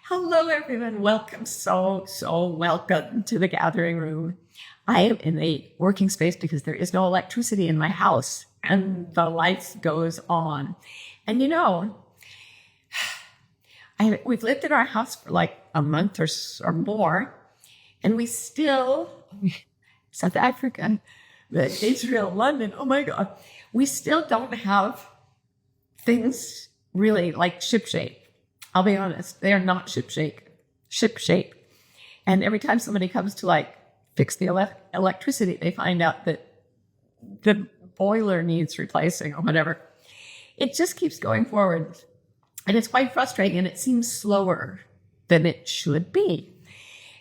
Hello, everyone. Welcome. So welcome to the gathering room. I am in a working space because there is no electricity in my house and the lights goes on. And we've lived in our house for like a month or more, and we still, South Africa, Israel, London, oh my God, we still don't have things really like shipshape. I'll be honest, they are not shipshape. And every time somebody comes to like fix the electricity, they find out that the boiler needs replacing or whatever. It just keeps going forward. And it's quite frustrating, and it seems slower than it should be.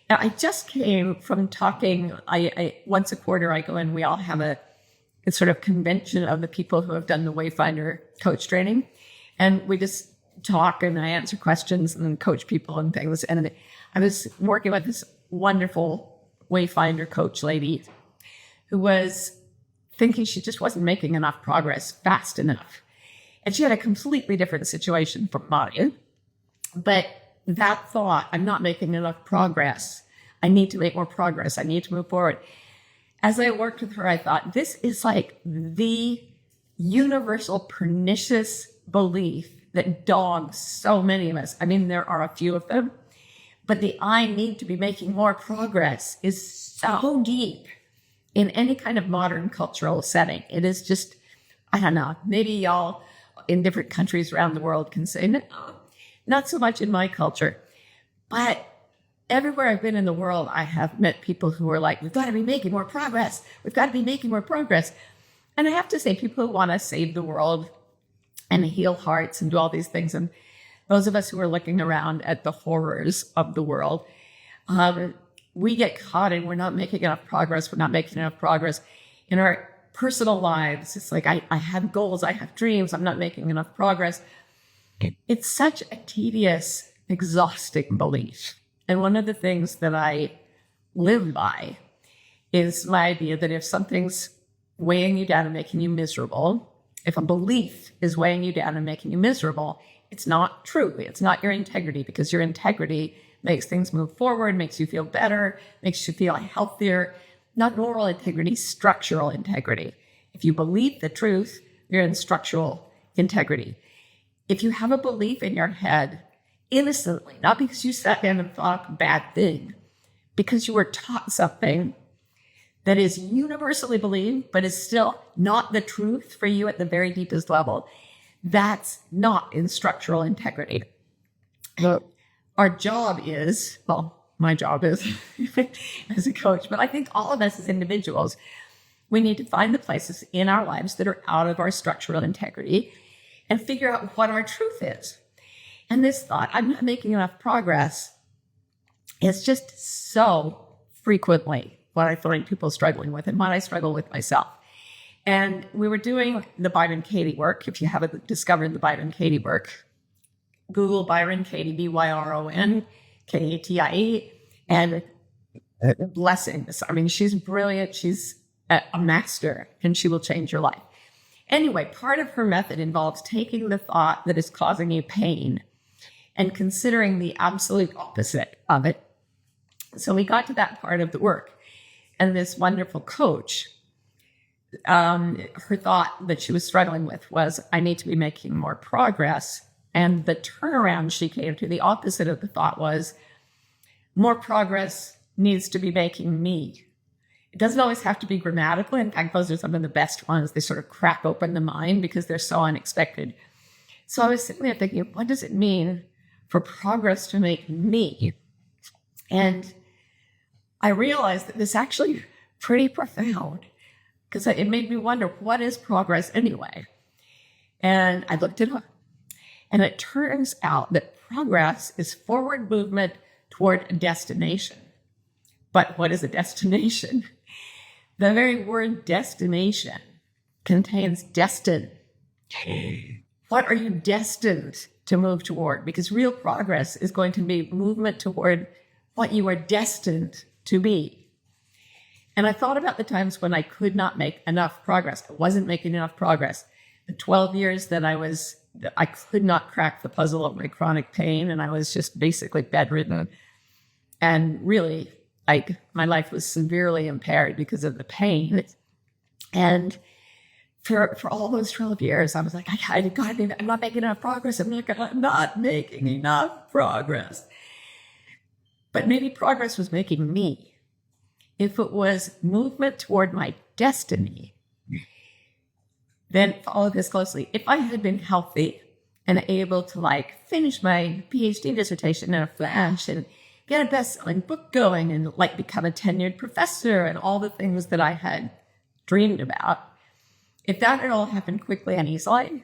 Now, I just came from talking, I once a quarter I go in, we all have a sort of convention of the people who have done the Wayfinder coach training. And we just talk and I answer questions and coach people and things. And I was working with this wonderful Wayfinder coach lady who was thinking she just wasn't making enough progress fast enough. And she had a completely different situation from mine. But that thought, I'm not making enough progress. I need to make more progress. I need to move forward. As I worked with her, I thought, this is like the universal pernicious belief that dogs so many of us. I mean, there are a few of them, but the I need to be making more progress is so deep in any kind of modern cultural setting. It is just, I don't know, maybe y'all in different countries around the world can say, no, not so much in my culture. But everywhere I've been in the world, I have met people who are like, we've got to be making more progress. We've got to be making more progress. And I have to say, people who want to save the world and heal hearts and do all these things. And those of us who are looking around at the horrors of the world, we get caught in we're not making enough progress. We're not making enough progress in our personal lives. It's like, I have goals. I have dreams. I'm not making enough progress. It's such a tedious, exhausting belief. And one of the things that I live by is my idea that if something's weighing you down and making you miserable, if a belief is weighing you down and making you miserable, it's not true. It's not your integrity, because your integrity makes things move forward, makes you feel better, makes you feel healthier. Not moral integrity, structural integrity. If you believe the truth, you're in structural integrity. If you have a belief in your head innocently, not because you sat down and thought a bad thing, because you were taught something that is universally believed, but is still not the truth for you at the very deepest level, that's not in structural integrity. Our job is, well, my job is as a coach, but I think all of us as individuals, we need to find the places in our lives that are out of our structural integrity and figure out what our truth is. And this thought, I'm not making enough progress, is just so frequently what I find people struggling with and what I struggle with myself. And we were doing the Byron Katie work. If you haven't discovered the Byron Katie work, Google Byron Katie, Byron Katie, and blessings. I mean, she's brilliant. She's a master, and she will change your life. Anyway, part of her method involves taking the thought that is causing you pain and considering the absolute opposite of it. So we got to that part of the work. And this wonderful coach, her thought that she was struggling with was, I need to be making more progress. And the turnaround she came to, the opposite of the thought, was more progress needs to be making me. It doesn't always have to be grammatical. In fact, those are some of the best ones. They sort of crack open the mind because they're so unexpected. So I was sitting there thinking, what does it mean for progress to make me? And I realized that this is actually pretty profound, because it made me wonder, what is progress anyway? And I looked it up. And it turns out that progress is forward movement toward a destination. But what is a destination? The very word destination contains destined. What are you destined to move toward? Because real progress is going to be movement toward what you are destined to be. And I thought about the times when I could not make enough progress. I wasn't making enough progress. The 12 years that I was I could not crack the puzzle of my chronic pain, and I was just basically bedridden. And really, like, my life was severely impaired because of the pain. And for all those 12 years, I was like, I'm not making enough progress. I'm not making enough progress. But maybe progress was making me. If it was movement toward my destiny, then follow this closely. If I had been healthy and able to like finish my PhD dissertation in a flash and get a best-selling book going and like become a tenured professor and all the things that I had dreamed about, if that had all happened quickly and easily,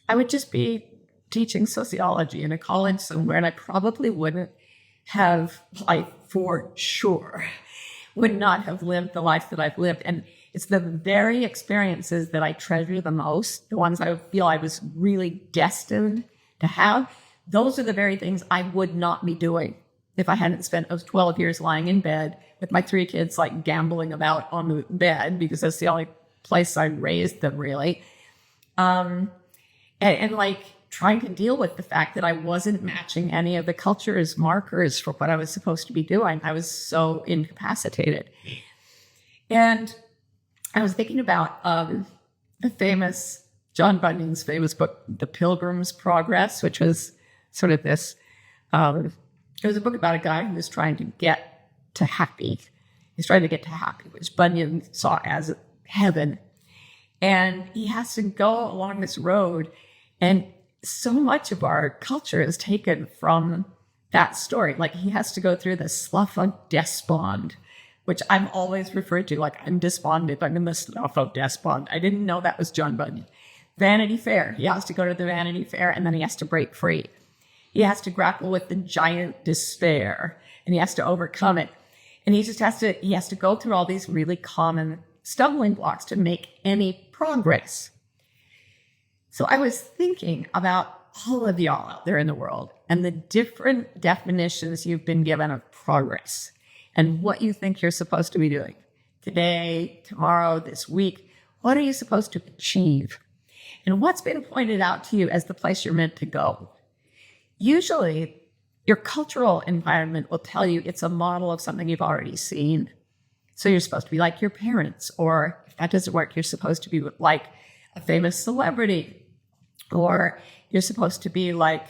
I would just be teaching sociology in a college somewhere, and I probably wouldn't have, like, for sure, would not have lived the life that I've lived. And it's the very experiences that I treasure the most, the ones I feel I was really destined to have. Those are the very things I would not be doing if I hadn't spent those 12 years lying in bed with my 3 kids, like gambling about on the bed, because that's the only place I raised them, really. And like trying to deal with the fact that I wasn't matching any of the culture's markers for what I was supposed to be doing. I was so incapacitated. And I was thinking about the famous, John Bunyan's famous book, The Pilgrim's Progress, which was sort of this, it was a book about a guy who was trying to get to happy. He's trying to get to happy, which Bunyan saw as heaven. And he has to go along this road, and so much of our culture is taken from that story. Like, he has to go through the slough of despond, which I'm always referred to like I'm despondent. I'm in the slough of despond. I didn't know that was John Bunyan. Vanity Fair. He has to go to the Vanity Fair, and then he has to break free. He has to grapple with the giant despair, and he has to overcome it. And he has to go through all these really common stumbling blocks to make any progress. So I was thinking about all of y'all out there in the world and the different definitions you've been given of progress and what you think you're supposed to be doing today, tomorrow, this week. What are you supposed to achieve? And what's been pointed out to you as the place you're meant to go? Usually, your cultural environment will tell you it's a model of something you've already seen. So you're supposed to be like your parents, or if that doesn't work, you're supposed to be like a famous celebrity, or you're supposed to be like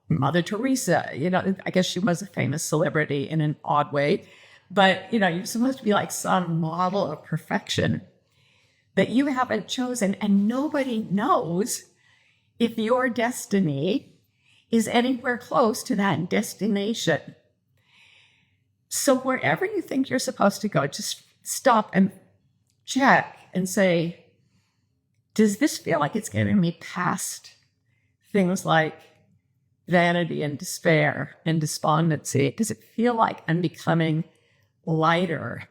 Mother Teresa. You know, I guess she was a famous celebrity in an odd way, but you know, you're supposed to be like some model of perfection that you haven't chosen, and nobody knows if your destiny is anywhere close to that destination. So wherever you think you're supposed to go, just stop and check and say, does this feel like it's getting me past things like vanity and despair and despondency? Does it feel like I'm becoming lighter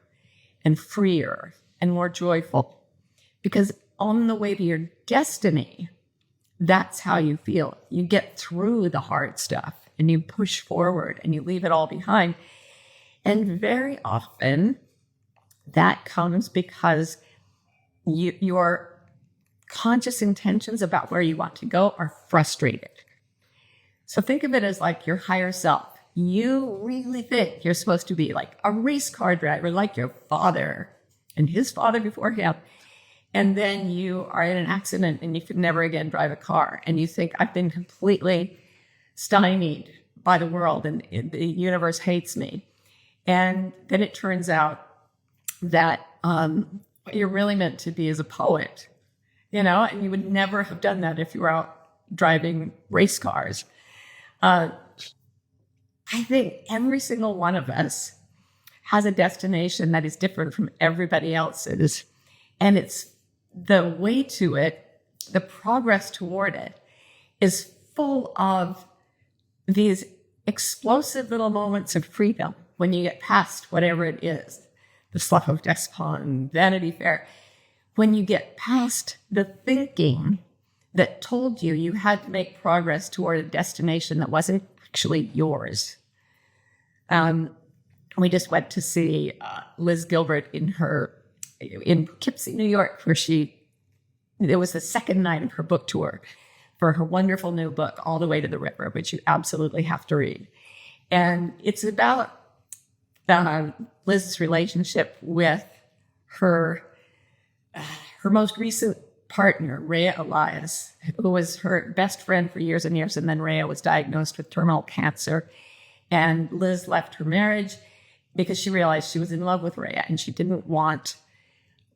and freer and more joyful? Because on the way to your destiny, that's how you feel. You get through the hard stuff and you push forward and you leave it all behind. And very often that comes because your conscious intentions about where you want to go are frustrated. So think of it as like your higher self. You really think you're supposed to be like a race car driver, like your father and his father before him. And then you are in an accident and you can never again drive a car. And you think, I've been completely stymied by the world and the universe hates me. And then it turns out that what you're really meant to be is a poet, you know, and you would never have done that if you were out driving race cars. I think every single one of us has a destination that is different from everybody else's. And it's the way to it, the progress toward it, is full of these explosive little moments of freedom when you get past whatever it is, the slough of despond, Vanity Fair, when you get past the thinking that told you you had to make progress toward a destination that wasn't actually yours. We just went to see Liz Gilbert in Poughkeepsie, New York, where she it was the second night of her book tour for her wonderful new book, All the Way to the River, which you absolutely have to read. And it's about Liz's relationship with her most recent partner, Rhea Elias, who was her best friend for years and years. And then Rhea was diagnosed with terminal cancer. And Liz left her marriage because she realized she was in love with Rhea and she didn't want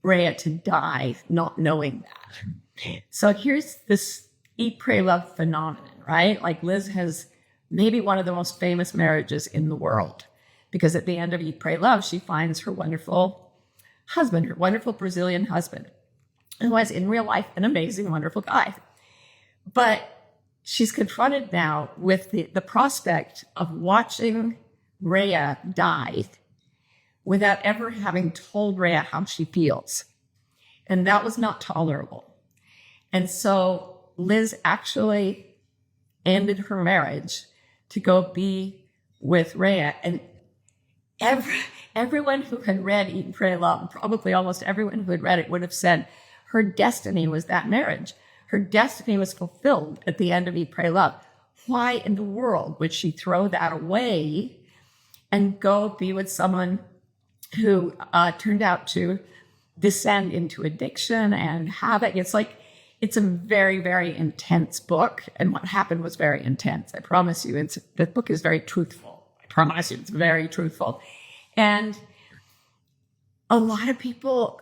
Rhea to die not knowing that. So here's this eat, pray, love phenomenon, right? Like Liz has maybe one of the most famous marriages in the world because at the end of Eat, Pray, Love, she finds her wonderful husband, her wonderful Brazilian husband, who was in real life an amazing, wonderful guy. But she's confronted now with the prospect of watching Rhea die without ever having told Rhea how she feels. And that was not tolerable. And so Liz actually ended her marriage to go be with Rhea. And everyone who had read Eat, Pray, Love, probably almost everyone who had read it would have said her destiny was that marriage. Her destiny was fulfilled at the end of Eat, Pray, Love. Why in the world would she throw that away and go be with someone who turned out to descend into addiction and havoc? It's a very, very intense book. And what happened was very intense. I promise you, the book is very truthful. I promise you, it's very truthful. And a lot of people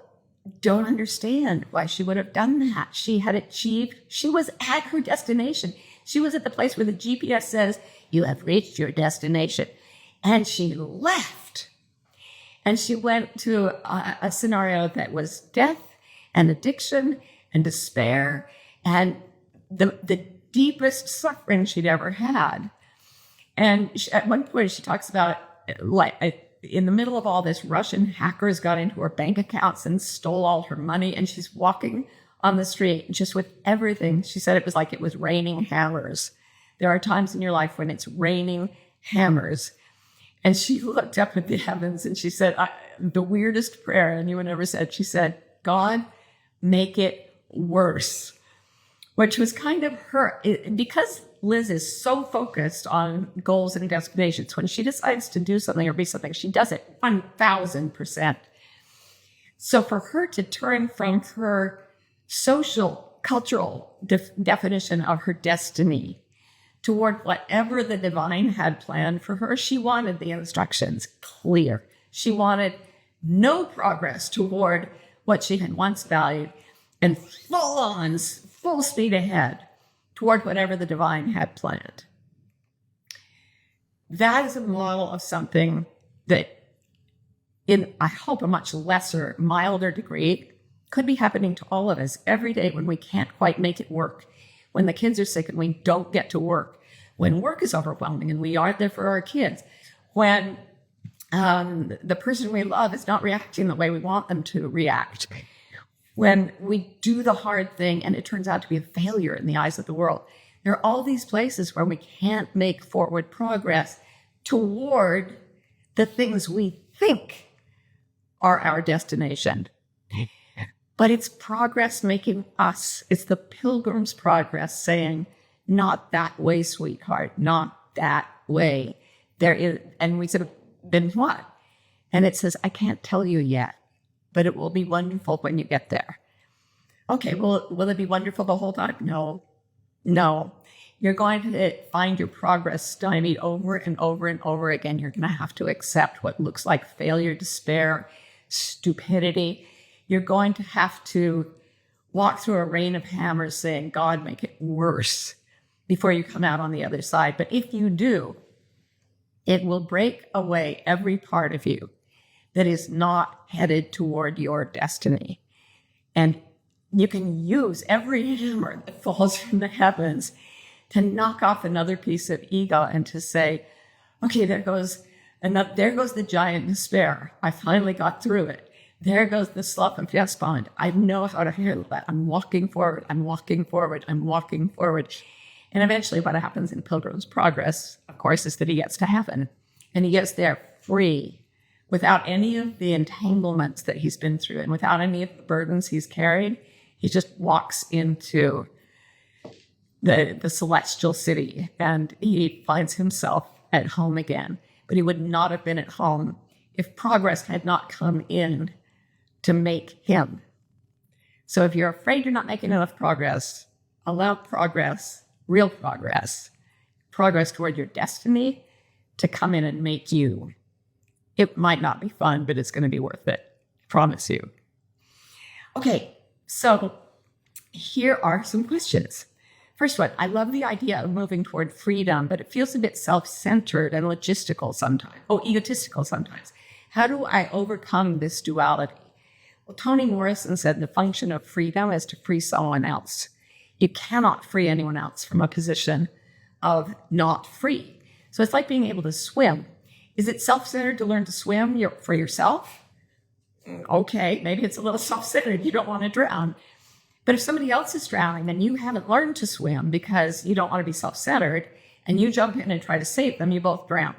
don't understand why she would have done that. She had achieved, she was at her destination. She was at the place where the GPS says, you have reached your destination. And she left. And she went to a scenario that was death and addiction and despair and the deepest suffering she'd ever had. And at one point she talks about, in the middle of all this, Russian hackers got into her bank accounts and stole all her money. And she's walking on the street just with everything. She said it was like it was raining hammers. There are times in your life when it's raining hammers. And she looked up at the heavens and she said, the weirdest prayer anyone ever said. She said, God, make it worse, which was kind of her, because Liz is so focused on goals and destinations. When she decides to do something or be something, she does it 1,000%. So for her to turn from her social, cultural definition of her destiny toward whatever the divine had planned for her, she wanted the instructions clear. She wanted no progress toward what she had once valued and full speed ahead toward whatever the divine had planned. That is a model of something that, in, I hope, a much lesser, milder degree, could be happening to all of us every day when we can't quite make it work, when the kids are sick and we don't get to work, when work is overwhelming and we aren't there for our kids, when the person we love is not reacting the way we want them to react, when we do the hard thing and it turns out to be a failure in the eyes of the world. There are all these places where we can't make forward progress toward the things we think are our destination. But it's progress making us. It's the Pilgrim's Progress saying, not that way, sweetheart, not that way. There is, and we said, then what? And it says, I can't tell you yet, but it will be wonderful when you get there. Okay, well, will it be wonderful the whole time? No. You're going to find your progress stymied over and over and over again. You're going to have to accept what looks like failure, despair, stupidity. You're going to have to walk through a rain of hammers saying, God, make it worse before you come out on the other side. But if you do, it will break away every part of you that is not headed toward your destiny. And you can use every hammer that falls from the heavens to knock off another piece of ego and to say, okay, there goes the giant despair. I finally got through it. There goes the slough and despond. I know how to handle that. I'm walking forward. I'm walking forward. I'm walking forward. And eventually what happens in Pilgrim's Progress, of course, is that he gets to heaven and he gets there free, without any of the entanglements that he's been through and without any of the burdens he's carried. He just walks into the celestial city and he finds himself at home again. But he would not have been at home if progress had not come in to make him. So if you're afraid you're not making enough progress, allow progress, real progress toward your destiny to come in and make you. It might not be fun, but it's going to be worth it. I promise you. Okay, so here are some questions. First one, I love the idea of moving toward freedom, but it feels a bit self-centered and logistical sometimes. Egotistical sometimes. How do I overcome this duality? Well, Toni Morrison said the function of freedom is to free someone else. You cannot free anyone else from a position of not free. So it's like being able to swim. Is it self-centered to learn to swim for yourself? Okay, maybe it's a little self-centered. You don't want to drown. But if somebody else is drowning, then you haven't learned to swim because you don't want to be self-centered, and you jump in and try to save them, you both drown.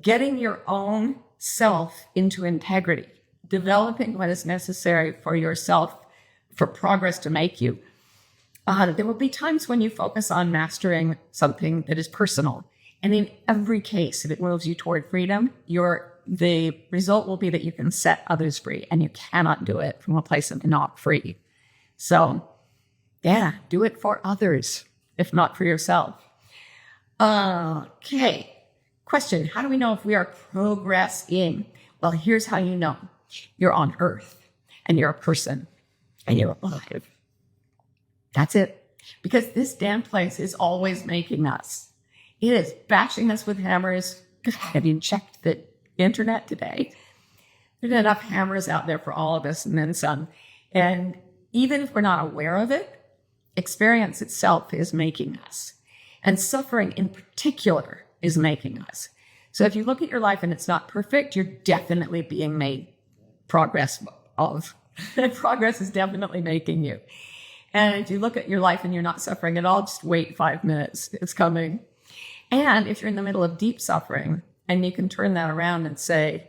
Getting your own self into integrity, developing what is necessary for yourself, for progress to make you. There will be times when you focus on mastering something that is personal. And in every case, if it moves you toward freedom, the result will be that you can set others free, and you cannot do it from a place of not free. So, yeah, do it for others, if not for yourself. Okay. Question, how do we know if we are progressing? Well, here's how you know. You're on Earth, and you're a person, and you're alive. That's it. Because this damn place is always making us. It is bashing us with hammers. Have you checked the internet today? There's enough hammers out there for all of us, and then some. And even if we're not aware of it, experience itself is making us. And suffering in particular is making us. So if you look at your life and it's not perfect, you're definitely being made progress of. Progress is definitely making you. And if you look at your life and you're not suffering at all, just wait 5 minutes. It's coming. And if you're in the middle of deep suffering and you can turn that around and say,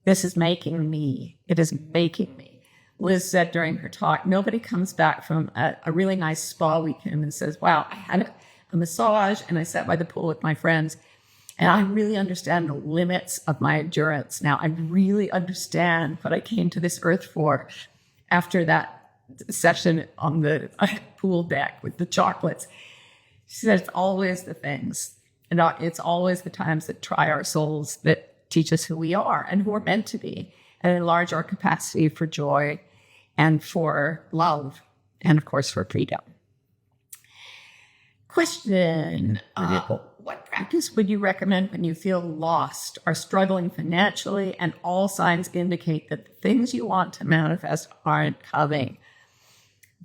this is making me. It is making me. Liz said during her talk, nobody comes back from a really nice spa weekend and says, wow, I had a massage and I sat by the pool with my friends and I really understand the limits of my endurance. Now I really understand what I came to this earth for after that session on the pool deck with the chocolates. She said, it's always the things, and it's always the times that try our souls that teach us who we are and who we're meant to be, and enlarge our capacity for joy and for love, and of course for freedom. Question, what practice would you recommend when you feel lost, are struggling financially, and all signs indicate that the things you want to manifest aren't coming?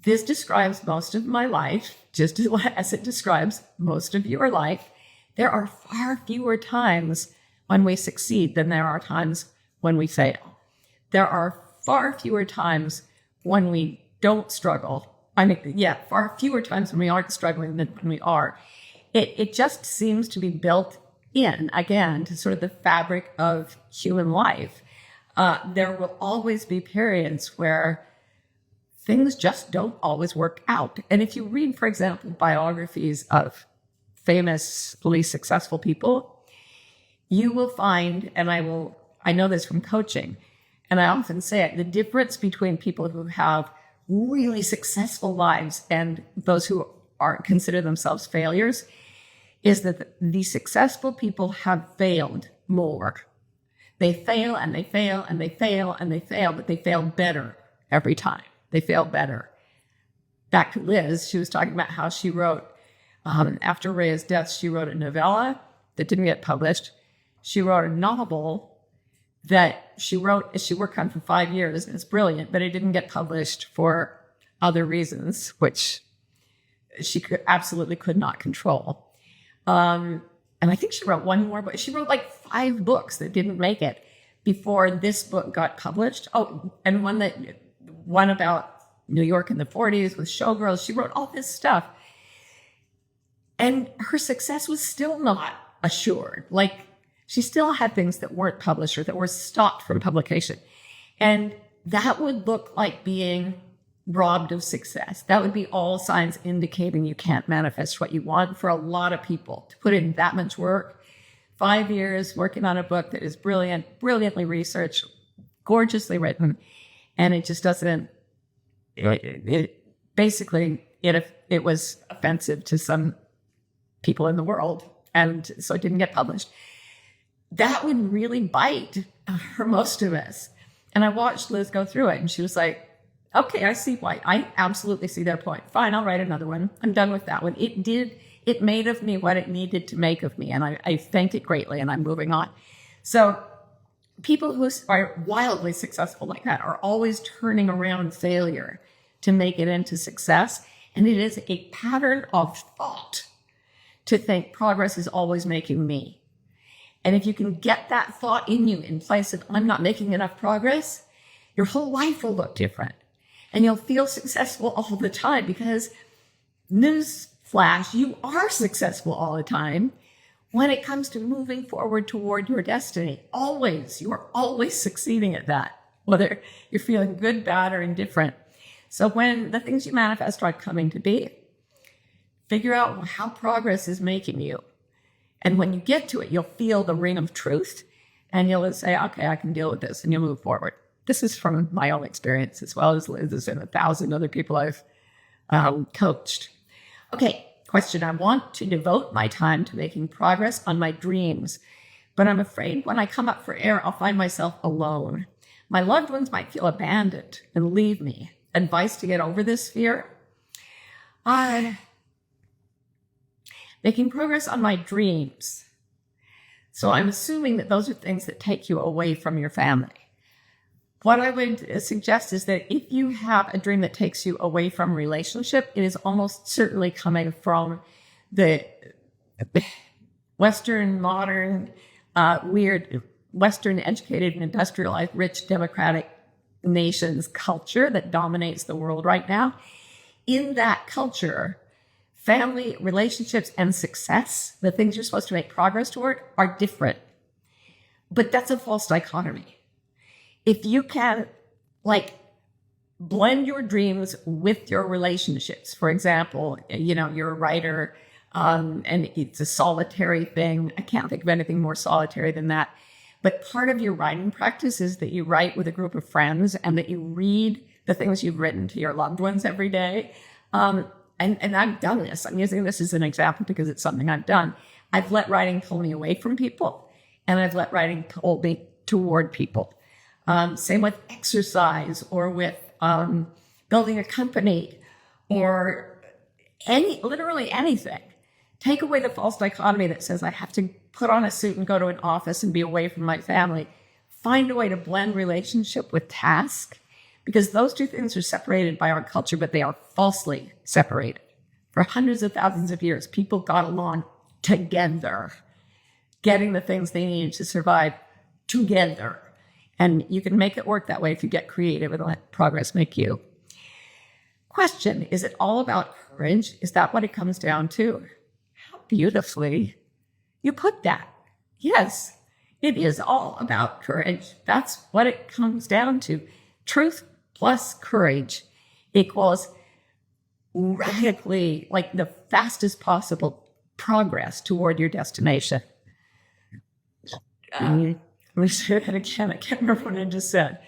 This describes most of my life, just as it describes most of your life. There are far fewer times when we succeed than there are times when we fail. There are far fewer times when we don't struggle. Far fewer times when we aren't struggling than when we are. It just seems to be built in, again, to sort of the fabric of human life. There will always be periods where things just don't always work out. And if you read, for example, biographies of famously successful people, you will find, and I know this from coaching, and I often say it, the difference between people who have really successful lives and those who consider themselves failures is that the successful people have failed more. They fail and they fail and they fail and they fail, but they fail better every time. They fail better. Back to Liz, she was talking about how she wrote, after Rhea's death, she wrote a novella that didn't get published. She wrote a novel that she worked on for 5 years, and it's brilliant, but it didn't get published for other reasons, which she absolutely could not control. And I think she wrote one more, but she wrote like 5 books that didn't make it before this book got published. Oh, and one about New York in the 40s with showgirls. She wrote all this stuff. And her success was still not assured. Like, she still had things that weren't published or that were stopped from publication. And that would look like being robbed of success. That would be all signs indicating you can't manifest what you want. For a lot of people to put in that much work, 5 years working on a book that is brilliant, brilliantly researched, gorgeously written, and it just doesn't, basically, it was offensive to some people in the world, and so it didn't get published. That would really bite for most of us. And I watched Liz go through it, and she was like, okay, I see why. I absolutely see their point. Fine, I'll write another one. I'm done with that one. It made of me what it needed to make of me, and I thanked it greatly, and I'm moving on. So people who are wildly successful like that are always turning around failure to make it into success. And it is a pattern of thought to think progress is always making me. And if you can get that thought in you in place of I'm not making enough progress, your whole life will look different. And you'll feel successful all the time because, newsflash, you are successful all the time when it comes to moving forward toward your destiny. Always. You are always succeeding at that, whether you're feeling good, bad, or indifferent. So when the things you manifest are coming to be, figure out how progress is making you. And when you get to it, you'll feel the ring of truth and you'll say, okay, I can deal with this, and you'll move forward. This is from my own experience, as well as Liz's and 1,000 other people I've coached. Okay, question. I want to devote my time to making progress on my dreams, but I'm afraid when I come up for air, I'll find myself alone. My loved ones might feel abandoned and leave me. Advice to get over this fear? Making progress on my dreams. So I'm assuming that those are things that take you away from your family. What I would suggest is that if you have a dream that takes you away from a relationship, it is almost certainly coming from the Western, modern, weird, Western educated and industrialized, rich, democratic nations culture that dominates the world right now. In that culture, family, relationships, and success, the things you're supposed to make progress toward, are different. But that's a false dichotomy. If you can, blend your dreams with your relationships. For example, you're a writer, and it's a solitary thing. I can't think of anything more solitary than that. But part of your writing practice is that you write with a group of friends and that you read the things you've written to your loved ones every day. And I've done this. I'm using this as an example because it's something I've done. I've let writing pull me away from people, and I've let writing pull me toward people. Same with exercise or with building a company or literally anything. Take away the false dichotomy that says I have to put on a suit and go to an office and be away from my family. Find a way to blend relationship with task, because those two things are separated by our culture, but they are falsely separated. For hundreds of thousands of years, people got along together, getting the things they needed to survive together. And you can make it work that way if you get creative and let progress make you. Question, is it all about courage? Is that what it comes down to? How beautifully you put that. Yes, it is all about courage. That's what it comes down to. Truth plus courage equals radically, the fastest possible progress toward your destination. Let me say that again. I can't remember what I just said.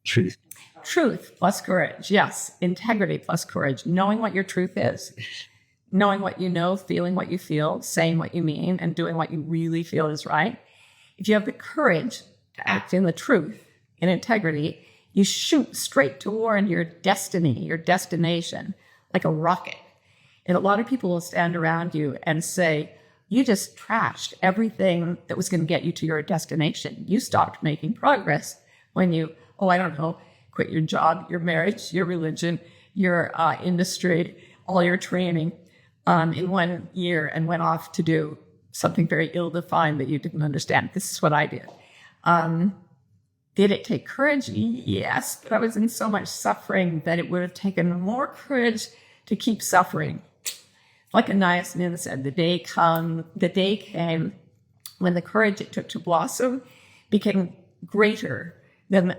Truth plus courage. Yes. Integrity plus courage. Knowing what your truth is. Knowing what you know, feeling what you feel, saying what you mean, and doing what you really feel is right. If you have the courage to act in the truth, in integrity, you shoot straight toward your destiny, your destination, like a rocket. And a lot of people will stand around you and say, you just trashed everything that was going to get you to your destination. You stopped making progress when you, quit your job, your marriage, your religion, your industry, all your training in 1 year and went off to do something very ill-defined that you didn't understand. This is what I did. Did it take courage? Yes, but I was in so much suffering that it would have taken more courage to keep suffering. Like Anais Nin said, the day came when the courage it took to blossom became greater than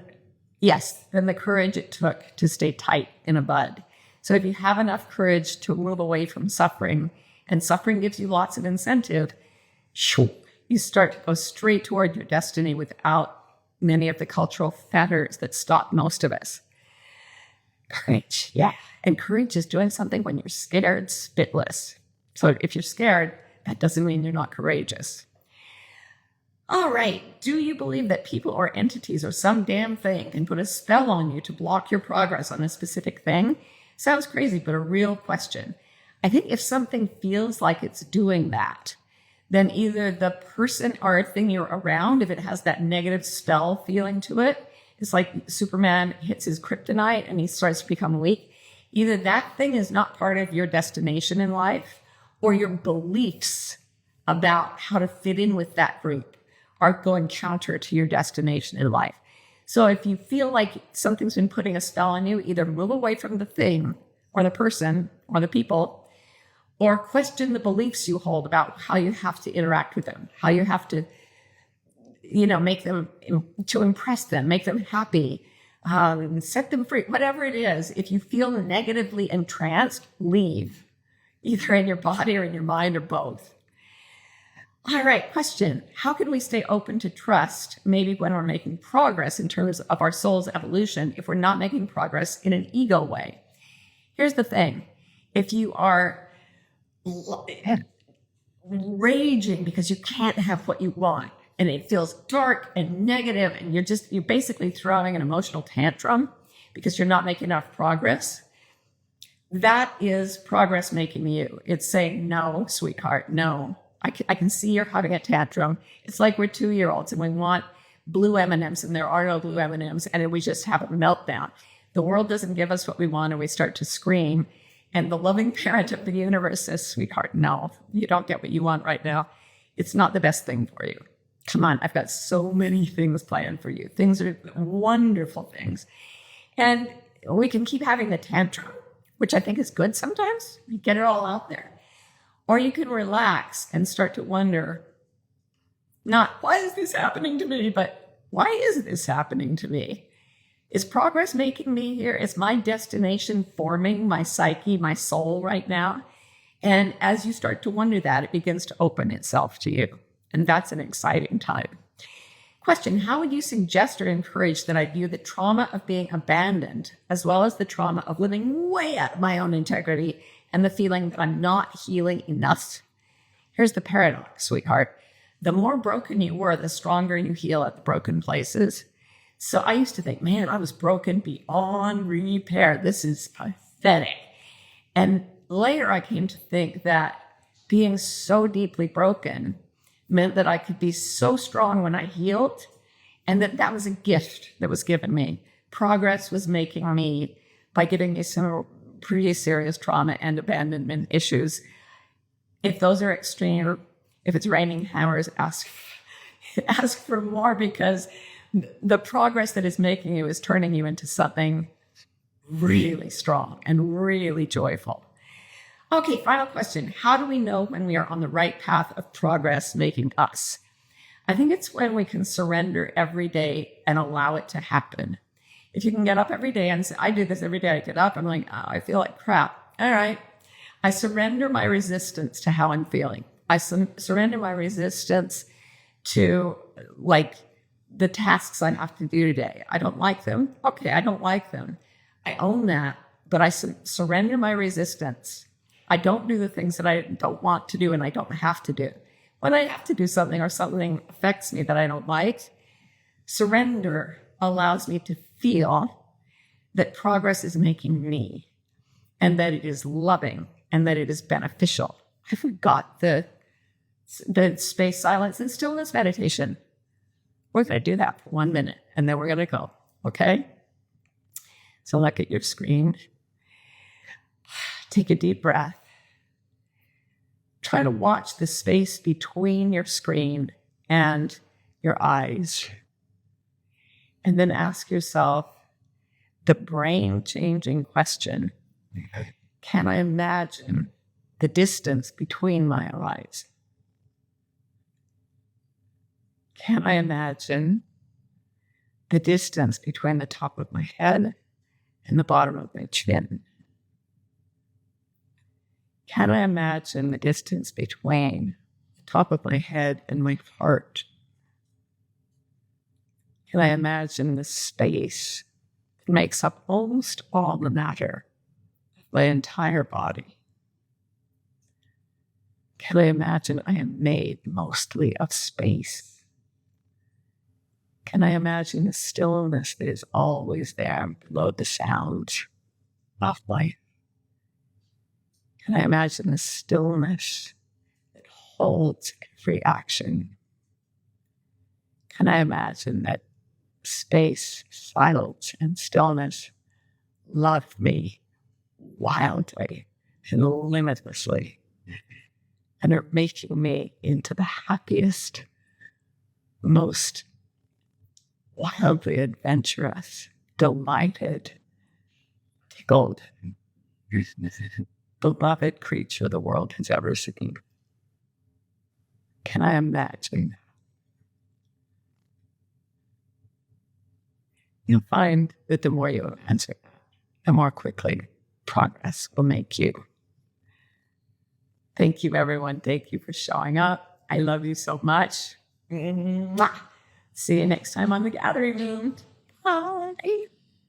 Yes, than the courage it took to stay tight in a bud. So if you have enough courage to move away from suffering, and suffering gives you lots of incentive, you start to go straight toward your destiny without many of the cultural fetters that stop most of us. Courage, yeah. And courage is doing something when you're scared, spitless. So if you're scared, that doesn't mean you're not courageous. All right. Do you believe that people or entities or some damn thing can put a spell on you to block your progress on a specific thing? Sounds crazy, but a real question. I think if something feels like it's doing that, then either the person or thing you're around, if it has that negative spell feeling to it, it's like Superman hits his kryptonite and he starts to become weak. Either that thing is not part of your destination in life, or your beliefs about how to fit in with that group are going counter to your destination in life. So if you feel like something's been putting a spell on you, either move away from the thing or the person or the people, or question the beliefs you hold about how you have to interact with them, how you have to, make them, to impress them, make them happy, set them free, whatever it is. If you feel negatively entranced, leave, either in your body or in your mind or both. All right, question. How can we stay open to trust, maybe when we're making progress in terms of our soul's evolution, if we're not making progress in an ego way? Here's the thing. If you are raging because you can't have what you want, and it feels dark and negative, and you're basically throwing an emotional tantrum because you're not making enough progress, that is progress making you. It's saying, no, sweetheart, no. I can see you're having a tantrum. It's like we're 2-year-olds and we want blue M&Ms and there are no blue M&Ms and we just have a meltdown. The world doesn't give us what we want and we start to scream. And the loving parent of the universe says, sweetheart, no, you don't get what you want right now. It's not the best thing for you. Come on, I've got so many things planned for you. Things are wonderful things. And we can keep having the tantrum, which I think is good sometimes. You get it all out there. Or you can relax and start to wonder, not why is this happening to me, but why is this happening to me? Is progress making me here? Is my destination forming my psyche, my soul right now? And as you start to wonder that, it begins to open itself to you. And that's an exciting time. Question, how would you suggest or encourage that I view the trauma of being abandoned, as well as the trauma of living way out of my own integrity and the feeling that I'm not healing enough? Here's the paradox, sweetheart. The more broken you were, the stronger you heal at the broken places. So I used to think, man, I was broken beyond repair. This is pathetic. And later I came to think that being so deeply broken meant that I could be so strong when I healed, and that was a gift that was given me. Progress was making me, by giving me some pretty serious trauma and abandonment issues. If those are extreme, if it's raining hammers, ask for more, because the progress that is making you is turning you into something really strong and really joyful. Okay, final question. How do we know when we are on the right path of progress making us? I think it's when we can surrender every day and allow it to happen. If you can get up every day and say, I do this every day, I get up, I'm like, oh, I feel like crap. All right. I surrender my resistance to how I'm feeling. I surrender my resistance to the tasks I have to do today. I don't like them. Okay, I don't like them. I own that, but I surrender my resistance. I don't do the things that I don't want to do and I don't have to do. When I have to do something or something affects me that I don't like, surrender allows me to feel that progress is making me and that it is loving and that it is beneficial. I forgot the space, silence, and stillness meditation. We're going to do that for 1 minute and then we're going to go, okay? So look at your screen. Take a deep breath. Try to watch the space between your screen and your eyes. And then ask yourself the brain-changing question, can I imagine the distance between my eyes? Can I imagine the distance between the top of my head and the bottom of my chin? Can I imagine the distance between the top of my head and my heart? Can I imagine the space that makes up almost all the matter of my entire body? Can I imagine I am made mostly of space? Can I imagine the stillness that is always there below the sound of life? Can I imagine the stillness that holds every action? Can I imagine that space, silence, and stillness love me wildly and limitlessly and are making me into the happiest, most wildly adventurous, delighted, tickled, beloved creature the world has ever seen? Can I imagine? You'll find that the more you answer, the more quickly progress will make you. Thank you, everyone. Thank you for showing up. I love you so much. Mwah. See you next time on The Gathering Room. Bye.